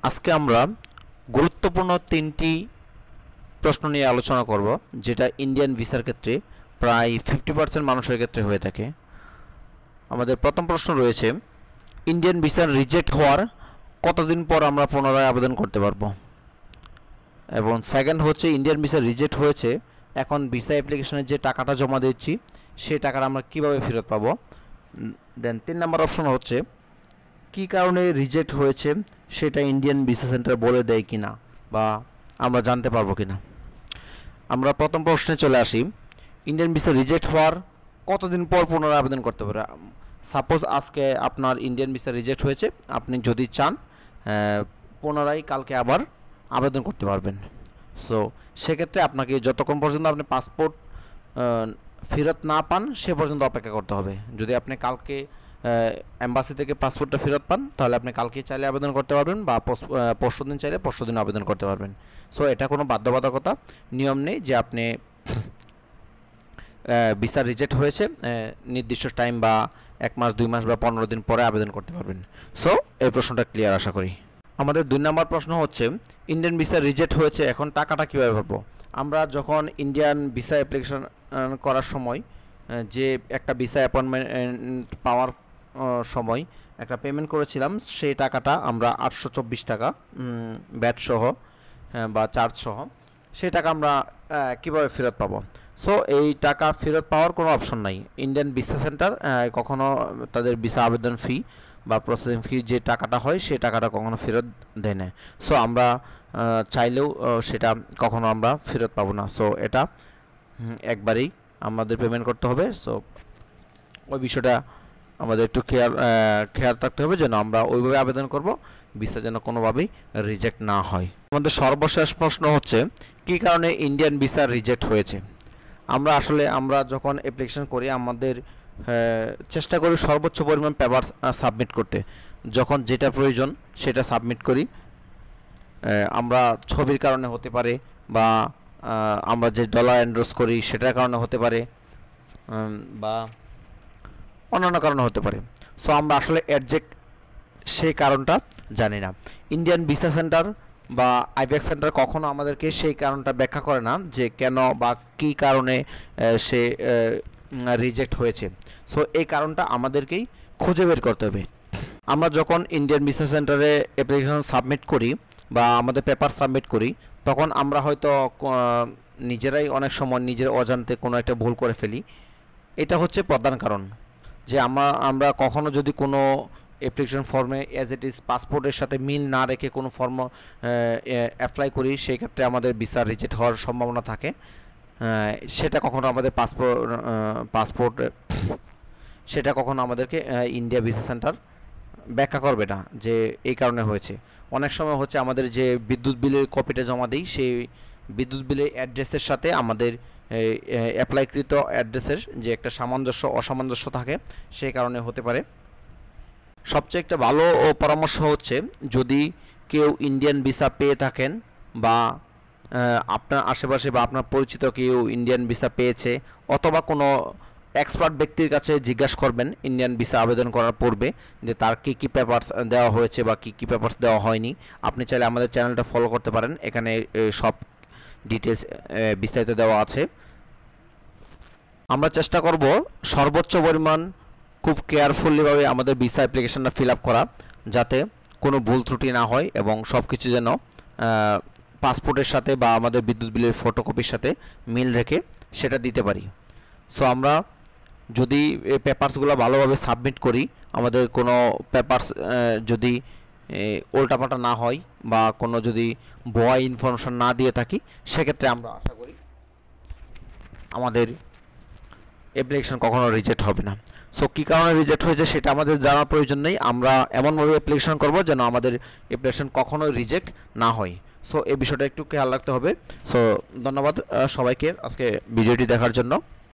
আজকে আমরা গুরুত্বপূর্ণ তিনটি প্রশ্ন নিয়ে আলোচনা করব, যেটা ইন্ডিয়ান ভিসার ক্ষেত্রে প্রায় 50% মানুষের ক্ষেত্রে হয়ে থাকে। আমাদের প্রথম প্রশ্ন রয়েছে, ইন্ডিয়ান ভিসার রিজেক্ট হওয়ার কতদিন পর আমরা পুনরায় আবেদন করতে পারবো। এবং সেকেন্ড হচ্ছে, ইন্ডিয়ান ভিসা রিজেক্ট হয়েছে, এখন ভিসা অ্যাপ্লিকেশনের যে টাকাটা জমা দিচ্ছি সেই টাকাটা আমরা কীভাবে ফেরত পাবো। দেন 3 নম্বর অপশন হচ্ছে, কী কারণে রিজেক্ট হয়েছে সেটা ইন্ডিয়ান ভিসা সেন্টার বলে দেয় কিনা বা আমরা জানতে পারবো কিনা। আমরা প্রথম প্রশ্নে চলে আসি, ইন্ডিয়ান ভিসা রিজেক্ট হওয়ার কতদিন পর পুনরায় আবেদন করতে পারে। সাপোজ আজকে আপনার ইন্ডিয়ান ভিসা রিজেক্ট হয়েছে, আপনি যদি চান পুনরায় কালকে আবার আবেদন করতে পারবেন। সো সেক্ষেত্রে আপনাকে যতক্ষণ পর্যন্ত আপনি পাসপোর্ট ফেরত না পান সে পর্যন্ত অপেক্ষা করতে হবে। যদি আপনি কালকে এম্বাসি থেকে পাসপোর্টটা ফেরত পান তাহলে আপনি কালকে চাইলে আবেদন করতে পারবেন, বা পরশুদিন চাইলে পরশুদিন আবেদন করতে পারবেন। সো এটা কোনো বাধ্যবাধকতা নিয়ম নেই যে আপনি ভিসা রিজেক্ট হয়েছে নির্দিষ্ট টাইম বা 1 মাস 2 মাস বা 15 দিন পরে আবেদন করতে পারবেন। সো এই প্রশ্নটা ক্লিয়ার আশা করি। আমাদের 2 নম্বর প্রশ্ন হচ্ছে, ইন্ডিয়ান ভিসা রিজেক্ট হয়েছে, এখন টাকাটা কীভাবে পাবো। আমরা যখন ইন্ডিয়ান ভিসা অ্যাপ্লিকেশন করার সময় যে একটা ভিসা অ্যাপয়েন্টমেন্ট পাওয়ার সময় একটা পেমেন্ট করেছিলাম, সেই টাকাটা আমরা 824 টাকা ব্যাট সহ বা চার্জ সহ, সেই টাকা আমরা কীভাবে ফেরত পাবো। সো এই টাকা ফেরত পাওয়ার কোনো অপশন নাই। ইন্ডিয়ান ভিসা সেন্টার কখনো তাদের ভিসা আবেদন ফি বা প্রসেসিং ফি যে টাকাটা হয় সেই টাকাটা কখনো ফেরত দেয় না। সো আমরা চাইলেও সেটা কখনো আমরা ফেরত পাবো না। সো এটা একবারেই আমাদের পেমেন্ট করতে হবে। সো ওই বিষয়টা আমাদের একটু খেয়াল রাখতে হবে যেন আমরা ওইভাবে আবেদন করব, ভিসা যেন কোনোভাবেই রিজেক্ট না হয়। আমাদের সর্বশেষ প্রশ্ন হচ্ছে, কী কারণে ইন্ডিয়ান ভিসা রিজেক্ট হয়েছে। আমরা যখন অ্যাপ্লিকেশন করি আমাদের চেষ্টা করি সর্বোচ্চ পরিমাণ পেপার সাবমিট করতে। যখন যেটা প্রয়োজন সেটা সাবমিট করি। আমরা ছবির কারণে হতে পারে, বা আমরা যে ডলার এন্ডোর্স করি সেটার কারণে হতে পারে, বা অন্যান্য কারণে হতে পারে। সো আমরা আসলে একজ্যাক্ট সেই কারণটা জানি না। ইন্ডিয়ান ভিসা সেন্টার বা আইভিএক্স সেন্টার কখনো আমাদেরকে সেই কারণটা ব্যাখ্যা করে না যে কেন বা কী কারণে সে রিজেক্ট হয়েছে। সো এই কারণটা আমাদেরকেই খুঁজে বের করতে হবে। আমরা যখন ইন্ডিয়ান ভিসা সেন্টারে অ্যাপ্লিকেশন সাবমিট করি বা আমাদের পেপার সাবমিট করি, তখন আমরা হয়তো নিজেরাই অনেক সময় নিজের অজান্তে কোনো একটা ভুল করে ফেলি। এটা হচ্ছে প্রধান কারণ, যে আমরা কখনো যদি কোনো অ্যাপ্লিকেশন ফর্মে অ্যাজ ইট ইজ পাসপোর্টের সাথে মিল না রেখে কোনো ফর্ম অ্যাপ্লাই করি, সেই ক্ষেত্রে আমাদের ভিসা রিজেক্ট হওয়ার সম্ভাবনা থাকে। সেটা কখনো আমাদের পাসপোর্ট সেটা কখনো আমাদেরকে ইন্ডিয়া ভিসা সেন্টার ব্যাখ্যা করবে না যে এই কারণে হয়েছে। অনেক সময় হচ্ছে আমাদের যে বিদ্যুৎ বিলের কপিটা জমা দিই, সেই বিদ্যুৎ বিলের অ্যাড্রেসের সাথে আমাদের অ্যাপ্লাইকৃত অ্যাড্রেসের যে একটা অসামঞ্জস্য থাকে, সেই কারণে হতে পারে। সবচেয়ে একটা ভালো পরামর্শ হচ্ছে, যদি কেউ ইন্ডিয়ান ভিসা পেয়ে থাকেন বা আপনার আশেপাশে বা আপনার পরিচিত কেউ ইন্ডিয়ান ভিসা পেয়েছে, অথবা কোনো এক্সপার্ট ব্যক্তির কাছে জিজ্ঞাসা করবেন ইন্ডিয়ান ভিসা আবেদন করার পূর্বে যে তার কী কী পেপারস দেওয়া হয়েছে বা কী কী পেপারস দেওয়া হয়নি। আপনি চাইলে আমাদের চ্যানেলটা ফলো করতে পারেন, এখানে সব ডিটেলস বিস্তারিত দেওয়া আছে। আমরা চেষ্টা করব সর্বোচ্চ পরিমাণ খুব কেয়ারফুলিভাবে আমাদের ভিসা অ্যাপ্লিকেশনটা ফিল আপ করা, যাতে কোনো ভুল ত্রুটি না হয় এবং সব কিছু যেন পাসপোর্টের সাথে বা আমাদের বিদ্যুৎ বিলের ফটোকপির সাথে মিল রেখে সেটা দিতে পারি। সো আমরা যদি এই পেপারসগুলো ভালোভাবে সাবমিট করি, আমাদের কোনো পেপারস যদি উল্টাপাল্টা না হয় বা কোনো যদি ভুয়া ইনফরমেশন না দিয়ে থাকি, সেক্ষেত্রে আমরা আশা করি আমাদের অ্যাপ্লিকেশন কখনো রিজেক্ট হবে না। সো কী কারণে রিজেক্ট হয়েছে সেটা আমাদের জানার প্রয়োজন নেই। আমরা এমনভাবে অ্যাপ্লিকেশন করব যেন আমাদের অ্যাপ্লিকেশন কখনোই রিজেক্ট না হয়। সো এই বিষয়টা একটু খেয়াল রাখতে হবে। সো ধন্যবাদ সবাইকে আজকে ভিডিওটি দেখার জন্য।